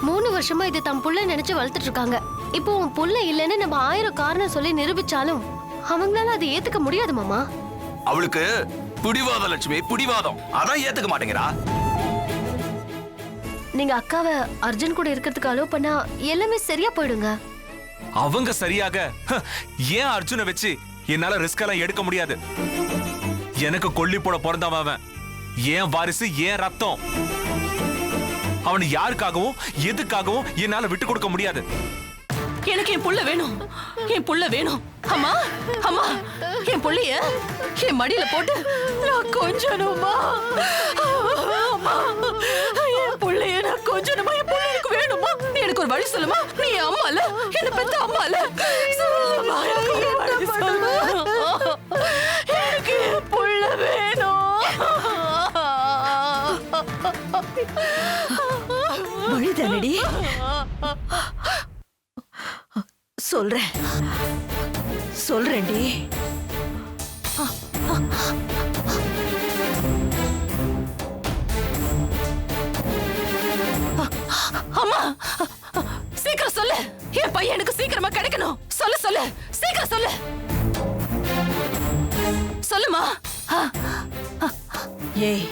மூணு வருஷமா இது தம் புள்ள நினைச்சு வளர்த்துட்டு இருக்காங்க. இப்போ உன் புள்ள இல்லைன்னு நம்ம 1000 காரணம் சொல்லி நிரூபிச்சாலும் அவங்களால அதை ஏத்துக்க முடியாது மாமா. அவளுக்கு பிடிவாதம் லட்சுமி, பிடிவாதம். அதான் ஏத்துக்க மாட்டேங்கிறா. நீங்க அக்காவை அர்ஜுன் கூட இருக்கிறதுக்கு அலோவ் பண்ணா எல்லாமே சரியா போயிடுங்க. அவங்க சரியாக ஏன் அர்ஜுனை வச்சு என்னால ரிஸ்க் எல்லாம் எடுக்க முடியாது. எனக்கு கொல்லி போட பிறந்தவன் அவன். ஏன் வாரிசு, ஏன் ரத்தம். அவனை யாருக்காகவும் எதுக்காகவும் என்னால விட்டு கொடுக்க முடியாது. எனக்கு என் புள்ள வேணும், என் புள்ள வேணும். அம்மா அம்மா, என் புள்ளைய என் மடியில போட்டு நான் கொஞ்சணுமா? என் புள்ளைய நான் கொஞ்சணுமா? என் புள்ள எனக்கு வேணுமா? நீ எனக்கு ஒரு வழி சொல்லுமா? நீ அம்மால, என்ன பெத்த அம்மால. சொல்லுமா, எனக்கு ஒரு வழி சொல்லுமா? எனக்கு என் புள்ள வேணும். வழிதானடி சொல்றேன், சொல்றேன்டி. அம்மா சீக்கிரம் சொல்லு, என் பையன் எனக்கு சீக்கிரமா கிடைக்கணும். சொல்லு சொல்லு, சீக்கிரம் சொல்லு. சொல்லுமா. ஏய்,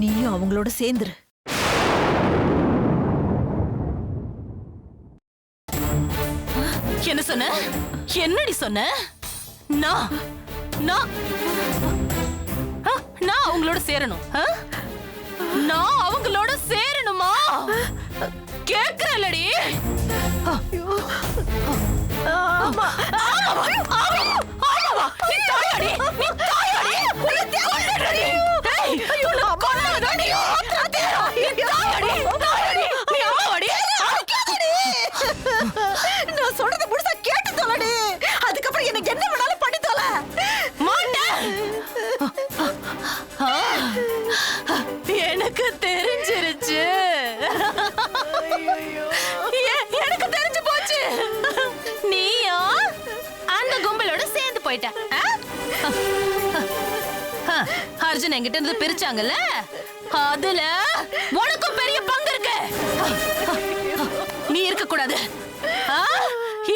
நீயும் அவங்களோட சேர்ந்துரு. என்ன சொன்ன? என்னடி சொன்ன? நான் அவங்களோட சேரணும். நான் அவங்களோட சேரணுமா? கேக்குறல்லடி. ஆமா ஆமாவா? நீ தாயாடி, நீ தாயாடி. உன்னை கொன்னுடுறடி. ஏய், ஐயோ நான் கொன்னதடி. நீ தாயாடி, தாயாடி. நீ அம்மாவாடி. நான் சொல்றத முழுசா கேட்டு தொலைடி. அதுக்கப்புறம் எனக்கு என்ன வேணாலும் பண்ணி தொலை. மாட்டேன். எனக்கு தெரிஞ்சிருச்சு. எனக்கு தெரிஞ்சு போச்சு. நீயா அந்த கும்பலோட சேர்ந்து போயிட்ட. அர்ஜுன் என்கிட்ட இருந்து பிரிச்சாங்கல்ல, அதுல உனக்கும் பெரிய பங்கு இருக்கு. நீ இருக்க கூடாது,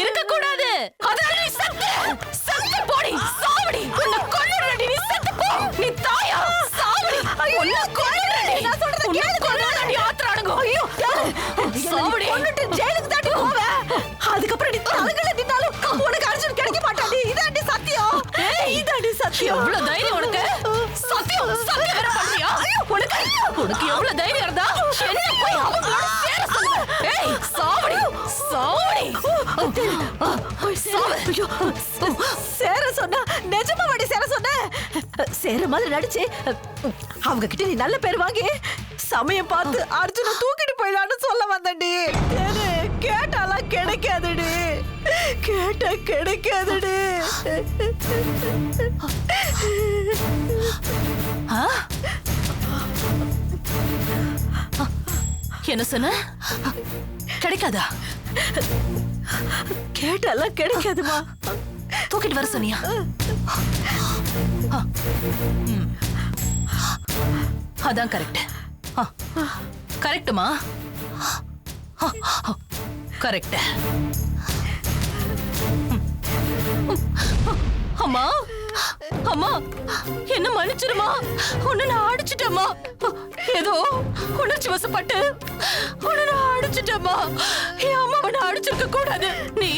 இருக்க கூடாது. அதனால நீ செத்து போடி, சாவடி. உன்னை கொன்னுடுறடி. நீ செத்து போ. நீ தாயா, சாவடி. உன்னை கொன்னுடுறடி. நான் சொல்றத கேளு. கொன்னுடுறடி. ஆத்ரானுங்க. ஐயோ, சாவடி. கொன்னுட்டு ஜெயிலுக்கு தாண்டி போவே. அதுக்கப்புறம் நீ தலங்கல நின்னாலும் உனக்கு அர்ஜுன் கிடைக்க மாட்டாடி. இதாண்டி சத்தியம். இதாண்டி சத்தியம். எவ்வளவு தைரியம் உனக்கு? சத்தியம் சத்தியம் வேற பண்றியா? உனக்கு எவ்வளவு தைரியம் இருந்தா என்ன போய் அவங்களோட சேர சொல்லுவ? ஏய், சாவடி, சாவடி. சேர சொன்னா நிஜமா வாடி சேர சொன்ன. சேர மாதிரி நடிச்சு அவங்க கிட்ட நீ நல்ல பேர் வாங்கி சமயம் பார்த்து அர்ஜுனை தூக்கிட்டு போயிடலான்னு சொல்ல வந்தடி. கேட்டாலாம் கிடைக்காதுடி, கேட்டா கிடைக்காதுடி. என்ன சொன்ன? கிடைக்காதா? கேட்டாலாம் கிடைக்காதுமா. தூக்கிட்டு வர சொன்னியா? அதான் கரெக்ட். கரெக்டுமா? கரெக்ட். அம்மா அம்மா, என்ன மன்னிச்சிருமா. உன்னை நான் அடிச்சிட்டேம்மா. ஏதோ உணர்ச்சி வசப்பட்டு உன்னை நான் அடிச்சிட்டேம்மா. என் அம்மாவை நான் அடிச்சிருக்க கூடாது. நீ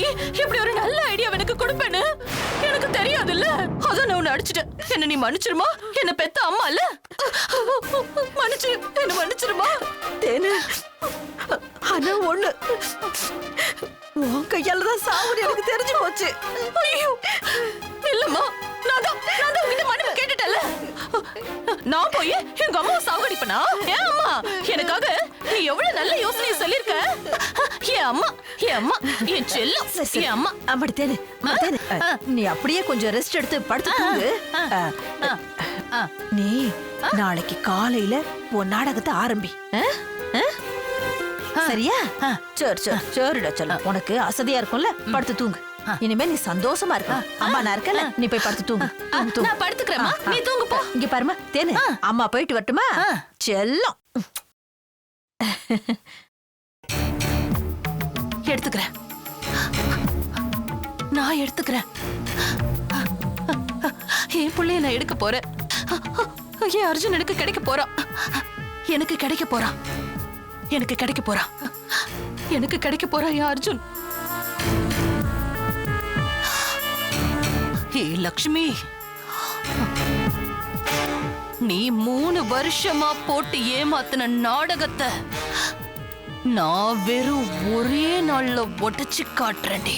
இப்படி ஒரு நல்ல ஐடியா எனக்கு கொடுப்பேன்னு எனக்கு தெரியாதுல்ல. அதான் நான் உன்னை அடிச்சிட்டேன். என்ன நீ மன்னிச்சிருமா. என்ன பெத்த அம்மா இல்ல. மன்னிச்சிரு, என்ன மன்னிச்சிருமா. தேனு, ஆனா ஒண்ணு, உன் கையாலதான் சாவுன்னு எனக்கு தெரிஞ்சு போச்சு. ஐயோ இல்லம்மா, நான் உங்ககிட்ட மன்னிப்பு கேட்டுட்டேன்ல. நான் போய் எங்க அம்மாவை சாவடிப்பனா? ஏன் அம்மா எனக்காக நீ எவ்வளவு நல்ல யோசனையை சொல்லிருக்க. என் அம்மா, என் அம்மா, என் செல்லம், என் அம்மா. அப்படி தேனு, நீ அப்படியே கொஞ்சம் ரெஸ்ட் எடுத்து படுத்து தூங்கு. நீ நாளைக்கு காலையில உன் நாடகத்தை ஆரம்பி. சரியா சரி சரி சரிடா செல்லம் உனக்கு அசதியா இருக்கும்ல படுத்து தூங்கு இனிமே நீ சந்தோஷமா இருக்க அம்மா நான் இருக்கல நீ போய் படுத்து தூங்கு தூங்கு, தூங்கு. நான் படுத்துக்கிறேம்மா நீ தூங்கு போ. இங்க பாருமா தேனு அம்மா போயிட்டு வரட்டுமா செல்லம் எடுத்துக்கிறேன் நான் எடுத்துக்கிறேன் என் பிள்ளைய நான் எடுக்க போறேன் என் அர்ஜுன் எனக்கு கிடைக்க போறான் எனக்கு கிடைக்க போறான் எனக்கு கிடைக்க போறான் எனக்கு கிடைக்க போறான் என் அர்ஜுன். ஏ லக்ஷ்மி நீ 3 வருஷமா போட்டு ஏமாத்தின நாடகத்தை நான் வெறும் ஒரே நாள்ல உடைச்சு காட்டுறேன்டி.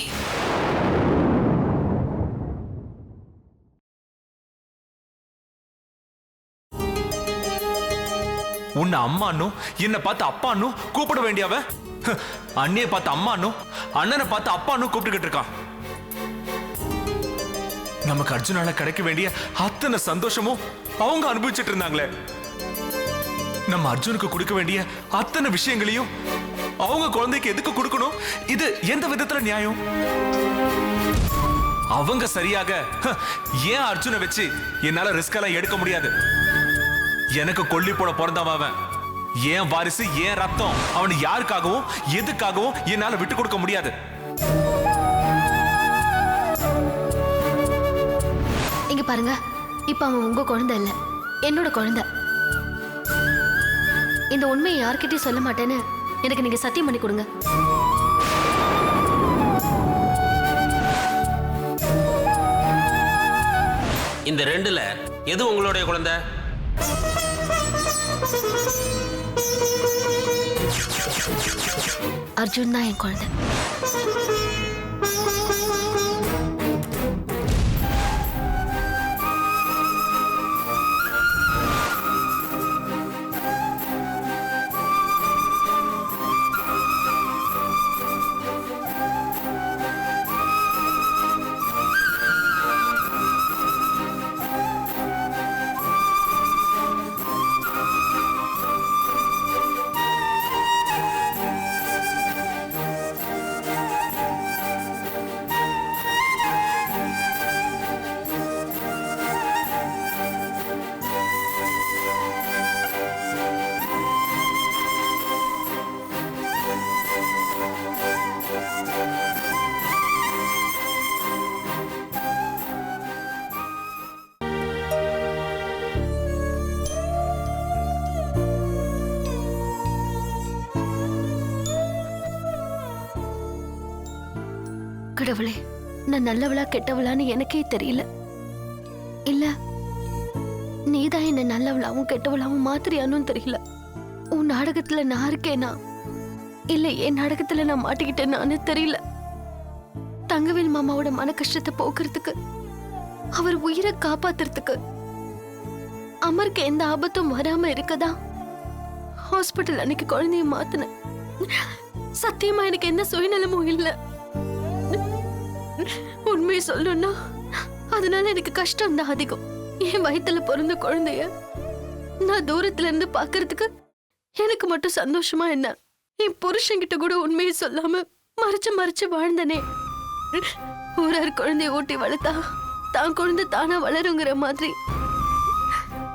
உன்னை அம்மானும் என்ன பார்த்து அப்பானும் கூப்பிட வேண்டியவ அண்ணியை பார்த்து அம்மானும் அண்ணனை பார்த்து அப்பானும் கூப்பிட்டுக்கிட்டு இருக்கான். நமக்கு அர்ஜுனால கிடைக்க வேண்டிய அத்தனை சந்தோஷமும் அவங்க அனுபவிச்சுட்டு இருந்தாங்களே, நம்ம அர்ஜுனுக்கு கொடுக்க வேண்டிய அத்தனை விஷயங்களையும் அவங்க குழந்தைக்கு எதுக்கு கொடுக்கணும்? இது எந்த விதத்துல நியாயம்? அவங்க சரியாக ஏன் அர்ஜுனை வச்சு என்னால ரிஸ்க் எல்லாம் எடுக்க முடியாது. எனக்கு கொல்லி போட பிறந்தவன் அவன். ஏன் வாரிசு, ஏன் ரத்தம், அவனை யாருக்காகவும் எதுக்காகவும் என்னால விட்டு கொடுக்க முடியாது. இங்க பாருங்க, இப்ப அவன் உங்க குழந்தை இல்ல, என்னோட குழந்தை. இந்த உண்மையை யார்கிட்டயும் சொல்ல மாட்டேன்னு எனக்கு நீங்க சத்தியம் பண்ணி கொடுங்க. இந்த ரெண்டுல எது உங்களுடைய குழந்தை? அர்ஜுன் தான் என் குழந்தை. கடவுளே, நான் நல்லவளா கெட்டவளான்னு எனக்கே தெரியல. இல்ல நீதான் என்ன நல்லவளாவும் கெட்டவளாவும் மாத்திரியானும் தெரியல. உன் நாடகத்துல நான் இருக்கேனா இல்ல என் நாடகத்துல நான் மாட்டிக்கிட்டேனான்னு தெரியல. தங்கவேல் மாமாவோட மன கஷ்டத்தை போக்குறதுக்கு, அவர் உயிரை காப்பாத்துறதுக்கு, அமருக்கு எந்த ஆபத்தும் வராம இருக்கதா ஹாஸ்பிட்டல் அன்னைக்கு குழந்தைய மாத்தினேன். சத்தியமா எனக்கு எந்த சுயநலமும் இல்ல. உண்மையை சொல்லணும்னா அதனால எனக்கு கஷ்டம் தான் அதிகம். என் வயித்துல பிறந்த குழந்தைய நான் தூரத்துல இருந்து பாக்குறதுக்கு எனக்கு மட்டும் சந்தோஷமா என்ன? என் புருஷன்கிட்ட கூட உண்மையை சொல்லாம மறைச்சு மறைச்சு வாழ்ந்தனே. ஊரார் குழந்தைய ஊட்டி வளர்த்தா தான் குழந்தை தானா வளருங்கிற மாதிரி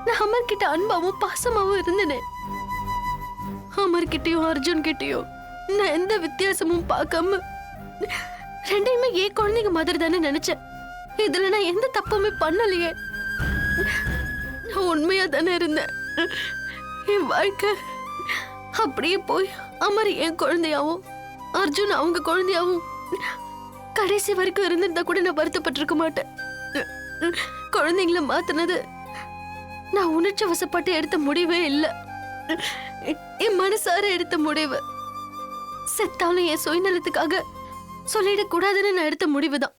நான் அமர்கிட்ட அன்பாவும் பாசமாவும் இருந்தனே. அமர்கிட்டயும் அர்ஜுன் கிட்டயும் நான் எந்த வித்தியாசமும் பார்க்காம ரெண்டையுமே ஏன் குழந்தைங்க மாதிரி தானே நினைச்சேன். இதுல நான் எந்த தப்புமே பண்ணலையே. நான் உண்மையா தானே இருந்தேன். என் வாழ்க்கை அப்படியே போய் அமர் என் குழந்தையாவும் அர்ஜுன் அவங்க குழந்தையாவும் கடைசி வரைக்கும் இருந்திருந்தா கூட நான் வருத்தப்பட்டிருக்க மாட்டேன். குழந்தைங்கள மாத்தினது நான் உணர்ச்சி வசப்பட்டு எடுத்த முடிவே இல்லை. என் மனசார எடுத்த முடிவு. செத்தாலும் என் சுயநலத்துக்காக சொல்லிடக்கூடாதுன்னு நான் எடுத்த முடிவுதான்.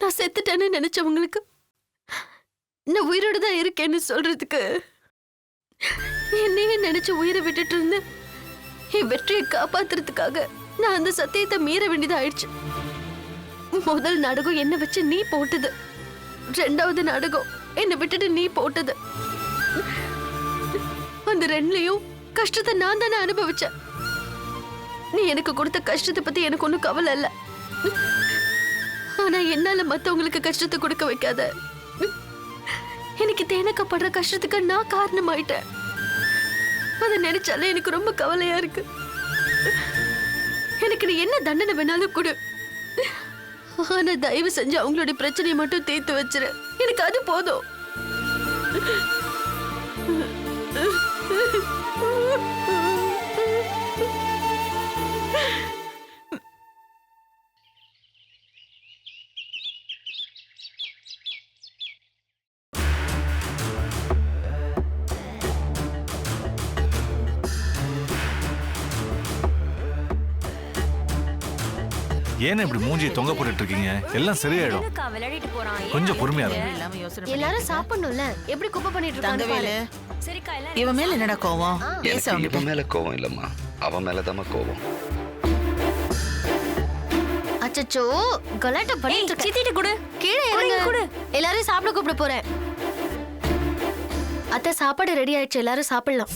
நான் செத்துட்டேன்னு நினைச்சவங்களுக்கு நான் உயிரோடு தான் இருக்கேன்னு சொல்றதுக்கு என்னையே நினைச்சு உயிரை விட்டுட்டு இருந்து என் வெற்றியை காப்பாத்துறதுக்காக நான் அந்த சத்தியத்தை மீற வேண்டியதா ஆயிடுச்சு. முதல் நாடகம் என்ன வச்சு நீ போட்டது, 2வது நாடகம் என்னை விட்டுட்டு நீ போட்டது. அந்த 2லயும் கஷ்டத்தை நான் தானே அனுபவிச்சேன். நீ எனக்கு கொடுத்த கஷ்டத்தை பத்தி எனக்கு ஒண்ணும் கவலை இல்ல. ஆனா என்னால மத்தவங்களுக்கு கஷ்டத்தை கொடுக்க வைக்காத. எனக்கு தேனக்கப்படுற கஷ்டத்துக்கு நான் காரணமாயிட்டேன். அதை நினைச்சாலே எனக்கு ரொம்ப கவலையா இருக்கு. எனக்கு நீ என்ன தண்டனை வேணாலும் கொடு. ஆனா தயவு செஞ்சு அவங்களுடைய பிரச்சனையை மட்டும் தீர்த்து வச்சிரு. எனக்கு அது போதும். ஏன் இப்படி மூஞ்சியை தொங்க போட்டுட்டு இருக்கீங்க? எல்லாம் சரியாயிடும். கொஞ்சம் பொறுமையா இருங்க. இல்லாம யோசனை எல்லாரும் சாப்பிடணும்ல. எப்படி குப்பை பண்ணிட்டு இருக்காங்க தங்கவேலு பாரு. இவன் மேல என்னடா கோவம்? பேச எனக்கு அவன்கிட்ட. இவன் மேல கோவம் இல்லம்மா, அவன் மேலதாம்மா கோவம். அச்சச்சோ, கலாட்டா பண்ணிட்டு இருக்க. சித்திட்டு கொடு. கீழே இறங்கு. எல்லாரும் சாப்பிட கூப்பிட போறேன். அத்தை சாப்பாடு ரெடி ஆயிடுச்சு. எல்லாரும் சாப்பிடலாம்.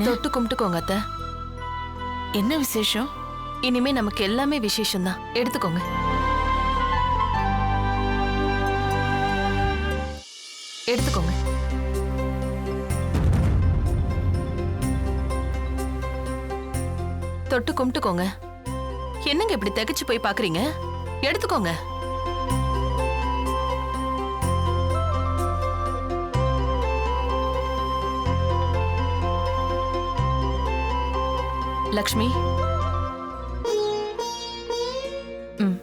தொட்டு கும்பிட்டுக்கோங்க அத்தை. என்ன விசேஷம்? இனிமே நமக்கு எல்லாமே விசேஷம் தான். எடுத்துக்கோங்க. எடுத்துக்கோங்க. தொட்டு கும்பிட்டுக்கோங்க. என்னங்க இப்படி திகைச்சு போய் பாக்குறீங்க? எடுத்துக்கோங்க. லக்ஷ்மி. ம்.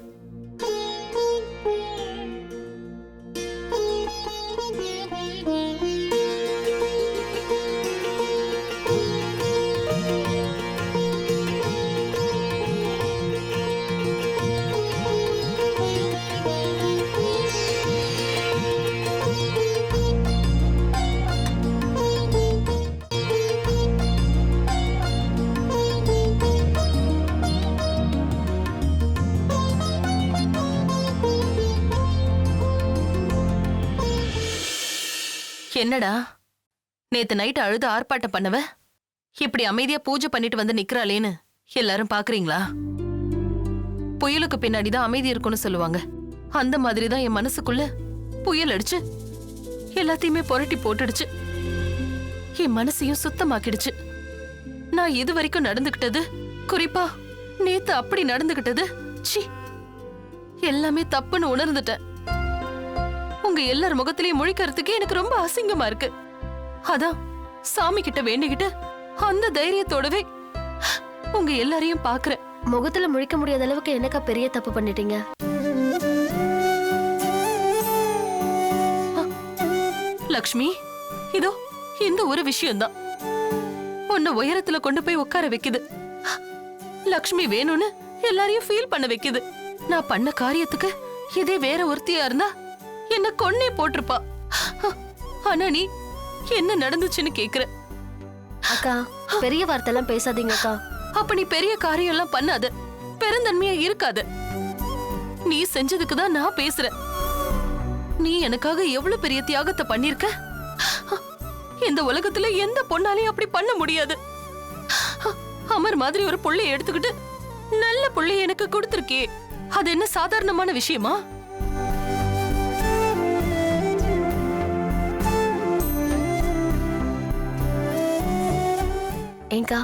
என்னடா நேத்து நைட் அழுது ஆர்ப்பாட்டம் பண்ணவ இப்படி அமைதியா பூஜை பண்ணிட்டு வந்து நிக்கிறாளேன்னு எல்லாரும் பாக்குறீங்களா? புயலுக்கு பின்னாடிதான் அமைதி இருக்கும்னு சொல்லுவாங்க. அந்த மாதிரிதான் என் மனசுக்குள்ள புயல் அடிச்சு எல்லாத்தையுமே புரட்டி போட்டுடுச்சு. என் மனசையும் சுத்தமாக்கிடுச்சு. நான் இது வரைக்கும் நடந்துகிட்டது, குறிப்பா நேத்து அப்படி நடந்துகிட்டது, சி எல்லாமே தப்புன்னு உணர்ந்துட்டேன். உங்க எல்லார் முகத்திலேயே முழிக்கிறதுக்கு எனக்கு ரொம்ப அசிங்கமா இருக்கு. அதான் சாமி கிட்ட வேண்டிக்கிட்டு அந்த தைரியத்தோடவே உங்க எல்லாரையும் பாக்குறேன். முகத்துல முழிக்க முடியாத அளவுக்கு என்னக்கா பெரிய தப்பு பண்ணிட்டீங்க? லக்ஷ்மி, இதோ இந்த ஒரு விஷயம்தான் உன்னை உயரத்துல கொண்டு போய் உட்கார வைக்குது. லக்ஷ்மி வேணும்னு எல்லாரையும் ஃபீல் பண்ண வைக்குது. நான் பண்ண காரியத்துக்கு இதே வேற ஒருத்தியா இருந்தா என்ன கொன்னே போட்டிருப்பா. ஆனா நீ என்ன நடந்துச்சுன்னு கேக்குற. அக்கா, பெரிய வார்த்தை எல்லாம் பேசாதீங்க அக்கா. அப்ப நீ பெரிய காரியம் எல்லாம் பண்ணாத, பெருந்தன்மையா இருக்காத. நீ செஞ்சதுக்கு தான் நான் பேசுறேன். நீ எனக்காக எவ்வளவு பெரிய தியாகத்தை பண்ணிருக்க. இந்த உலகத்துல எந்த பொண்ணாலையும் அப்படி பண்ண முடியாது. அமர் மாதிரி ஒரு புள்ளைய எடுத்துக்கிட்டு நல்ல புள்ளைய எனக்கு கொடுத்திருக்கே, அது என்ன சாதாரணமான விஷயமா? ஏங்கா,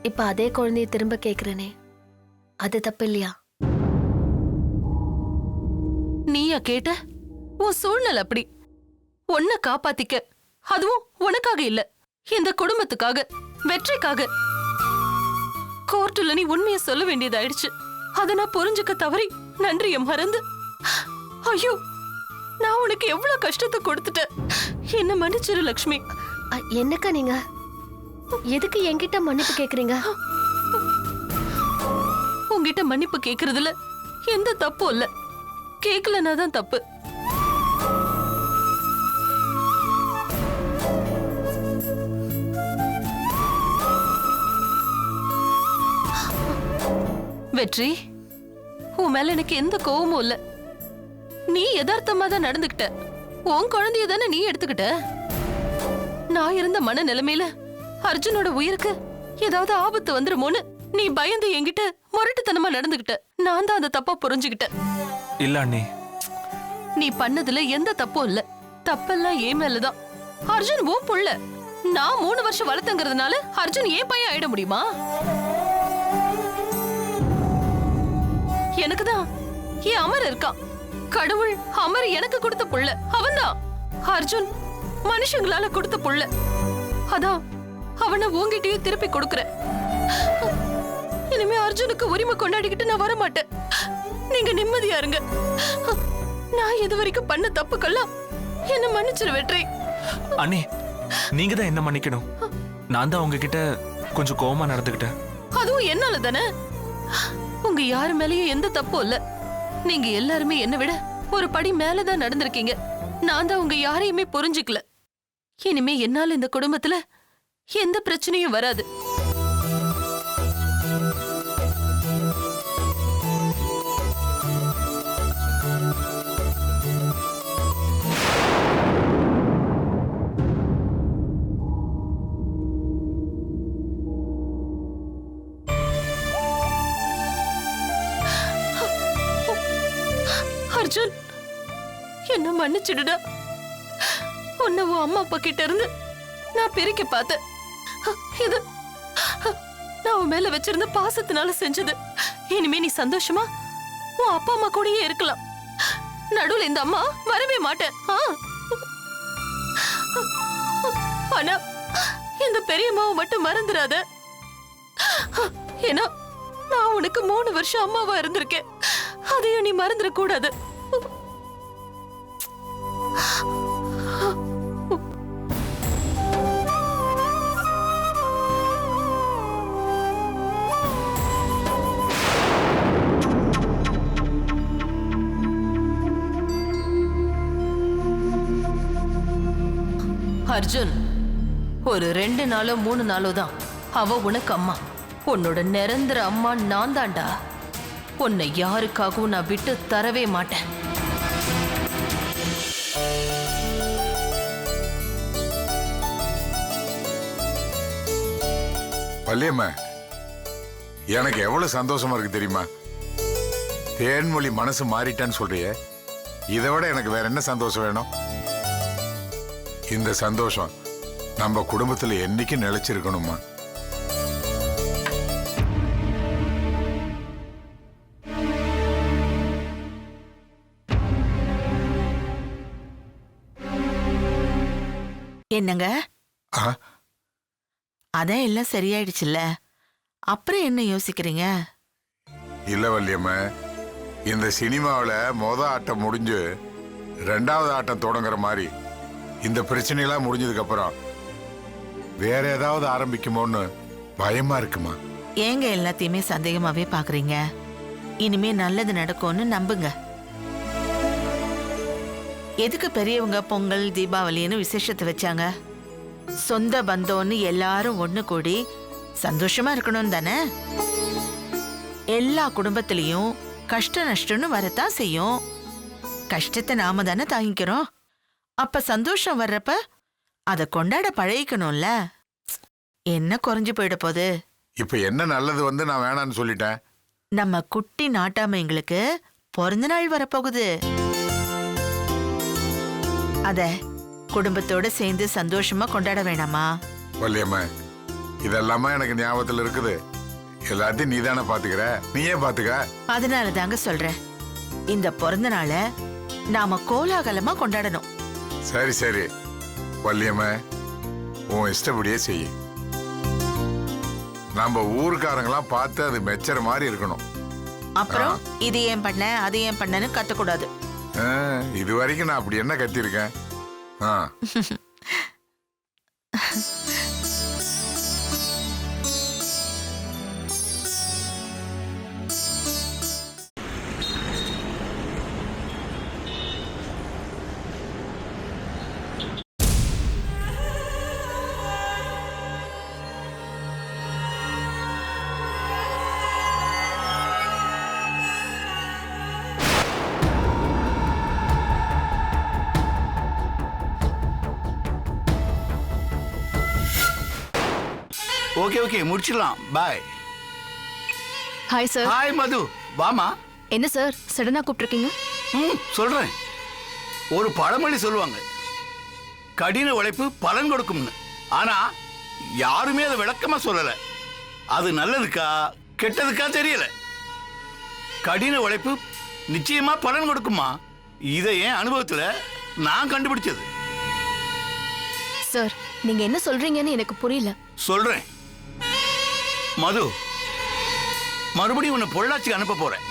இப்ப அதே குழந்தைய திரும்ப கேக்குறேனே, அது தப்பு இல்லையா? நீயா கேட்ட? உன் சூழ்நிலை அப்படி. உன்னை காப்பாத்திக்க, அதுவும் உனக்காக இல்ல, இந்த குடும்பத்துக்காக, வெற்றிக்காக. கோர்ட்டுல நீ உண்மையை சொல்ல வேண்டியதாயிடுச்சு. அத நான் புரிஞ்சுக்க தவறி நன்றிய மறந்து, ஐயோ நான் உனக்கு எவ்வளவு கஷ்டத்தை கொடுத்துட்டேன். என்ன மன்னிச்சிரு லக்ஷ்மி. என்னக்கா நீங்க எதுக்கு என்கிட்ட மன்னிப்பு கேக்குறீங்க? உன்கிட்ட மன்னிப்பு கேக்குறதுல எந்த தப்பும் இல்ல. கேக்கலனா தான் தப்பு. வெற்றி, உன் மேல எனக்கு எந்த கோவமும் இல்ல. நீ யதார்த்தமா தான் நடந்துக்கிட்ட. உன் குழந்தைய தானே நீ எடுத்துக்கிட்ட. நான் இருந்த மன நிலைமையில அர்ஜுனோட உயிருக்கு ஏதாவது ஆபத்து வந்துருமோன்னு நீ பயந்து என்கிட்ட முரட்டுத்தனமா நடந்துகிட்ட. நான் தான் அந்த தப்பா புரிஞ்சுக்கிட்டேன். இல்ல அண்ணி, நீ பண்ணதுல எந்த தப்பும் இல்ல. தப்பெல்லாம் ஏன் மேலதான். அர்ஜுன் ஓ புள்ள. நான் 3 வருஷம் வளர்த்தங்கிறதுனால அர்ஜுன் ஏன் பையன் ஆயிட முடியுமா? எனக்குதான் ஏன் அமர் இருக்கான். கடவுள் அமர் எனக்கு கொடுத்த புள்ள அவன்தான். அர்ஜுன் மனுஷங்களால கொடுத்த புள்ள. அதான் அவனை உன்கிட்டயே திருப்பி கொடுக்கறேன். இனிமே அர்ஜுனுக்கு உரிமை கொண்டாடிக்கிட்டு நான் வர மாட்டேன். நீங்க நிம்மதியா இருங்க. நான் இது வரைக்கும் பண்ண தப்புக்கெல்லாம் என்ன மன்னிச்சிரு வெற்றி. அண்ணி, நீங்க தான் என்ன மன்னிக்கணும். நான் தான் உங்ககிட்ட கொஞ்சம் கோவமா நடந்துக்கிட்டேன். அதுவும் என்னால தானே. உங்க யாரு மேலயும் எந்த தப்பும் இல்ல. நீங்க எல்லாருமே என்ன விட ஒரு படி மேலதான் நடந்திருக்கீங்க. நான் தான் உங்க யாரையுமே புரிஞ்சுக்கல. இனிமே என்னால இந்த குடும்பத்துல எந்த பிரச்சனையும் வராது. அர்ஜுன், என்ன மன்னிச்சிடுடா. உன்னை உன் அம்மா அப்பா கிட்ட இருந்து நான் பிரிக்க பார்த்தேன். இது நான் உன் மேல வச்சிருந்த பாசத்தினால செஞ்சது. இனிமே நீ சந்தோஷமா உன் அப்பா அம்மா கூடயே இருக்கலாம். நடுவுல இந்த அம்மா வரவே மாட்டேன். ஆனா இந்த பெரியம்மாவை மட்டும் மறந்துடாத. ஏன்னா நான் உனக்கு 3 வருஷம் அம்மாவா இருந்திருக்கேன். அதையும் நீ மறந்துட கூடாது. அர்ஜுன், ஒரு 2 நாளோ 3 நாளோ தான் அவ உனக்கு அம்மா. உன்னோட நிரந்தர அம்மா நான் தான்டா. உன்னை யாருக்காகவும் நான் விட்டு தரவே மாட்டேன். வள்ளியம்மா, எனக்கு எவ்வளவு சந்தோஷமா இருக்கு தெரியுமா? தேன்மொழி மனசு மாறிட்டான்னு சொல்றியே, இதை விட எனக்கு வேற என்ன சந்தோஷம் வேணும்? இந்த சந்தோஷம் நம்ம குடும்பத்துல என்னைக்கு நிலைச்சிருக்கணுமா? என்னங்க, ஆ? அதான் எல்லாம் சரியாயிடுச்சுல்ல, அப்புறம் என்ன யோசிக்கிறீங்க? இல்ல வள்ளியம்மா, இந்த சினிமாவில் ஆட்டம் முடிஞ்சு 2வது ஆட்டம் தொடங்குற மாதிரி இந்த பிரச்சனையெல்லாம் முடிஞ்சதுக்கு அப்புறம் வேற ஏதாவது ஆரம்பிக்குமோன்னு பயமா இருக்குமா? ஏங்க எல்லாத்தையுமே சந்தேகமாவே பாக்குறீங்க? இனிமே நல்லது நடக்கும்னு நம்புங்க. எதுக்கு பெரியவங்க பொங்கல் தீபாவளின்னு விசேஷத்தை வச்சாங்க? சொந்த பந்தம்னு எல்லாரும் ஒண்ணு கூடி சந்தோஷமா இருக்கணும் தானே? எல்லா குடும்பத்திலையும் கஷ்ட நஷ்டம்னு வரத்தான் செய்யும். கஷ்டத்தை நாம தானே தாங்கிக்கிறோம். அப்ப சந்தோஷம் வர்றப்ப அத கொண்டாட பழகிக்கணும்ல. என்ன குறைஞ்சு போயிட போகுது? இப்ப என்ன நல்லது வந்து நான் வேணான்னு சொல்லிட்டேன். நம்ம குட்டி நாட்டாமைங்களுக்கு பிறந்த நாள் வரப்போகுது. அத குடும்பத்தோட சேர்ந்து சந்தோஷமா கொண்டாட வேணாமா? வள்ளியம்மா, இதெல்லாமா எனக்கு ஞாபகத்துல இருக்குது. எல்லாத்தையும் நீ தானே பாத்துக்கிற, நீயே பாத்துக்க. அதனால தாங்க சொல்றேன், இந்த பிறந்த நாளை நாம கோலாகலமா கொண்டாடணும். சரி சரி வள்ளியம்மா, உன் இஷ்டப்படியே செய்ய. நம்ம ஊருக்காரங்களாம் பார்த்து அது மெச்சற மாதிரி இருக்கணும். அப்புறம் இது ஏன் பண்ண அது ஏன் பண்ணன்னு கத்தக்கூடாது. இது வரைக்கும் நான் அப்படி என்ன கத்திருக்கேன்? ஆ. ஓகே ஓகே முடிச்சிடலாம். Bye. Hi sir. Hi Madhu, வாமா. என்ன சார் சடனா கூப்பிட்டுருக்கீங்க? சொல்றேன். ஒரு பழமொழி சொல்லுவாங்க, கடின உழைப்பு பலன் கொடுக்கும்னு. ஆனா யாருமே அதை விளக்கமா சொல்லல. அது நல்லதுக்கா கெட்டதுக்கா தெரியல. கடின உழைப்பு நிச்சயமா பலன் கொடுக்குமா, இதை என் அனுபவத்துல நான் கண்டுபிடிச்சது. சார் நீங்க என்ன சொல்றீங்கன்னு எனக்கு புரியல. சொல்றேன் மது, மறுபடியும் உன்னை பொள்ளாச்சிக்கு அனுப்ப போறேன்.